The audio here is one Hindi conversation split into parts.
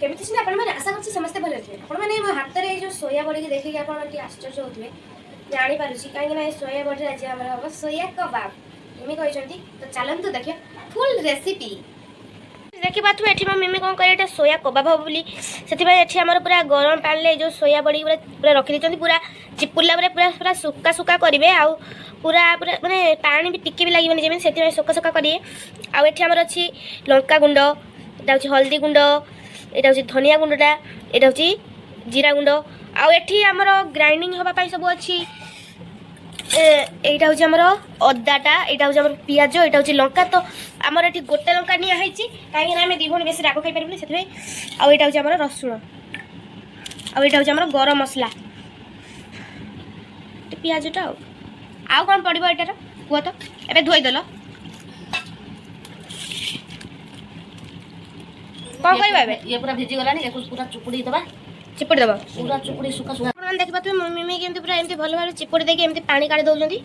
केमिति सिना आपण माने आशा करछि समस्त भले थे आपण माने मो हाथ रे जो सोया बड़ी के देखि आपण टी आश्चर्य होतबे जानि पारुछि काहे ना सोया बड़ी आज हमर हो सोया कबाब मिमी कहछंती तो चलंतु देखियो फुल रेसिपी देखि बाथु एठी म मिमी कोन करे सोया कबाब हो बोली सेति भाई एठी हमर पूरा गरम पानी ले जो सोया बड़ी पूरा रखि दिचंती पूरा चिपुला पूरा पूरा सुक्का सुक्का करिवे आ पूरा पूरा माने पानी भी टिके भी लागिबनी जेमे सेति भाई सुक्का सुक्का करिए आ एठी हमर अछि लंका गुंड एटा होछि हल्दी गुंड एटा होछि धनिया गुंडटा एटा होछि जीरा गुंड आ एठी हमर ग्राइंडिंग होबा पई सब अछि एटा होछि हमर अदाटा एटा होछि हमर पियाज एटा होछि लंका तो हमर एठी गोटे लंका निया हैछि काहे ना हम दी भणी बेसी राग खाइ परबनी सेति भाई आ एटा होछि हमर रसुण आ एटा होछि हमर गरम मसला ते पियाजटा आ कोन पड़िबो एटार कुआ तो एबे धोई देलो कौन करबा बे ये पूरा भिजी गलानी एकु पूरा चुपुड़ी दबा पूरा चुपुड़ी सुका सुका अपन देखबा तू मम्मी केमती पूरा एमती भलो भाबे चिपुड़ी देके एमती पानी काढी दउजंती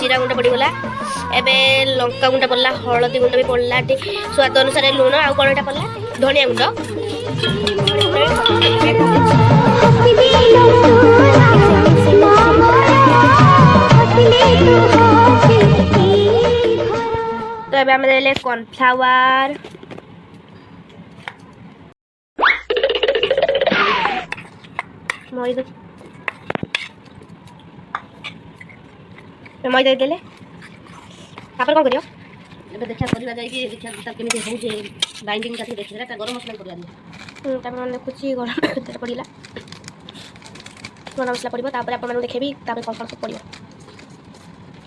जीरा गुंड पड़गला एबे लंका गुंड पड़ला हलदी गुंड भी पड़ला स्वाद अनुसार लुण आ कौन एटा पड़ला धनिया गुंड तो एबे हम देले कॉर्नफ्लावर मैदा देले तापर कोन करियो एबे देखा करला जाई कि देखा ता केमिति हो जे बाइंडिंग का देखि ता गरम मसला पड़िया तापर मन देखुची गरम तेल पड़िला गरम मसला पड़िबो तापर अपन मन देखेबी तापर कोन कोन पड़ियो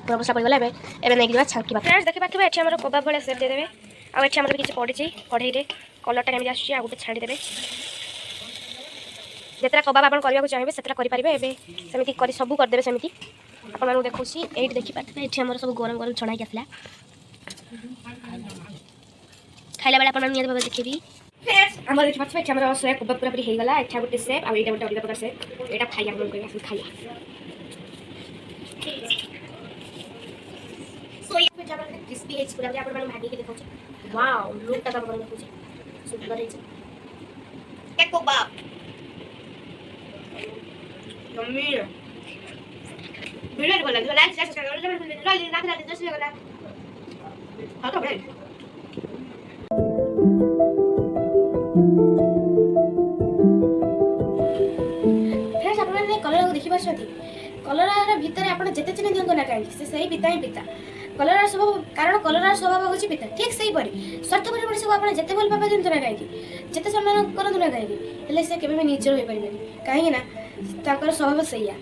गरम मसला पड़िगला एबे नै गिवा छाकी बा फ्रेंड्स देखि पाथबे एठी हमर कबाब भले सेट दे देबे आ एठी हमर किछि पड़ी छी कढ़ई रे कलरटा केमि आछी आ गुटे छाडी देबे जेतरा कबाब आपण करबा को चाहबे सेतरा करि परिबे एबे समिति करि सब कर देबे समिति अपन देखुची एठी देखि पाथबे एठी हमर सब गरम गरम छणाई के आसला खाइला बेला अपन नियत भाबे देखिबी फ्रेंड्स हमर देखि पाथबे एठी हमर सोया कबाब पूरा पूरी हे गला एठा गुटे सेप आ एटा गुटे अलग प्रकार से एटा खाइया हम करबा खाइया सोया पे जाबा क्रिस्पी है पूरा अपन मन भागी के देखौची वाओ लुक ता अपन देखौची सुंदर है के कबाब यम्मी वीडियो को लाइक शेयर सब्सक्राइब कर लो रात 10 बजे गला हां तो बड़े फ्रेंड्स अपन ने कलर को देखि पाछथि कलर भीतर अपन जते चिन्ह दियंतो ना काई से सही पिता ही पिता कलर स्वभाव कारण कलर स्वभाव होची पिता ठीक सही परी स्वार्थ परी परी सब अपन जते बोल पापा दियंतो ना काई जते सम्मान करंतो ना काई हेले से केबे निजर होई परिबेनी काहे ना ताकर स्वभाव सहीया